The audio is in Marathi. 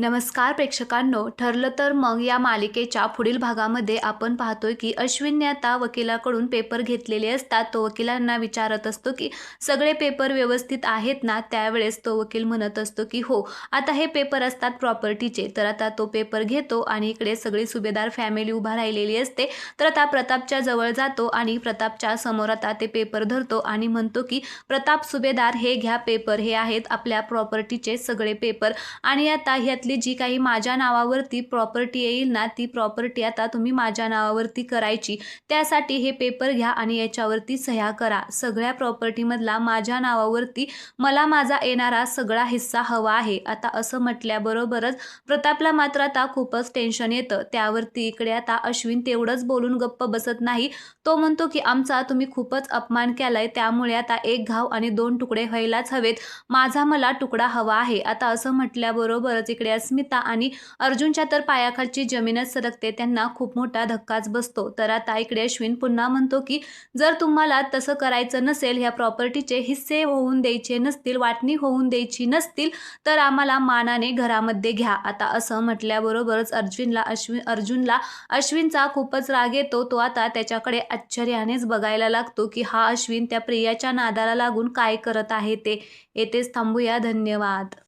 नमस्कार प्रेक्षकांनो, ठरलं तर मग या मालिकेच्या पुढील भागामध्ये आपण पाहतोय की अश्विनने आता वकिलाकडून पेपर घेतलेले असतात. तो वकिलांना विचारत असतो की सगळे पेपर व्यवस्थित आहेत ना. त्यावेळेस तो वकील म्हणत असतो की हो. आता हे पेपर असतात प्रॉपर्टीचे. तर आता तो पेपर घेतो आणि इकडे सगळी सुभेदार फॅमिली उभा राहिलेली असते. तर आता प्रतापच्या जवळ जातो आणि प्रतापच्या समोर आता ते पेपर धरतो आणि म्हणतो की प्रताप सुभेदार, हे घ्या पेपर, हे आहेत आपल्या प्रॉपर्टीचे सगळे पेपर आणि आता ह्यातली जी काही माझ्या नावावरती प्रॉपर्टी येईल ना, ती प्रॉपर्टी आता तुम्ही माझ्या नावावरती करायची. त्यासाठी हे पेपर घ्या आणि याच्यावरती सह्या करा. सगळ्या प्रॉपर्टीमधला माझ्या नावावरती मला माझा येणारा सगळा हिस्सा हवा आहे. आता असं म्हटल्याबरोबरच प्रतापला मात्र आता खूपच टेन्शन येतं. त्यावरती इकडे आता अश्विन तेवढंच बोलून गप्प बसत नाही. तो म्हणतो की आमचा तुम्ही खूपच अपमान केलाय, त्यामुळे आता एक घाव आणि दोन तुकडे व्हायलाच हवेत. माझा मला तुकडा हवा आहे. आता असं म्हटल्याबरोबरच इकडे अस्मिता आणि अर्जुनच्या तर पायाखालची जमीनच सरकते. त्यांना खूप मोठा धक्काच बसतो. तर आता इकडे अश्विन पुन्हा म्हणतो की जर तुम्हाला तसं करायचं नसेल, ह्या प्रॉपर्टीचे हिस्से होऊन द्यायचे नसतील, वाटणी होऊन द्यायची नसतील, तर आम्हाला मानाने घरामध्ये घ्या. आता असं म्हटल्याबरोबरच अर्जुनला अश्विनचा खूपच राग येतो. तो आता त्याच्याकडे आश्चर्यानेच बघायला लागतो की हा अश्विन त्या प्रियाच्या नादाला लागून काय करत आहे ते. येथेच थांबूया. धन्यवाद.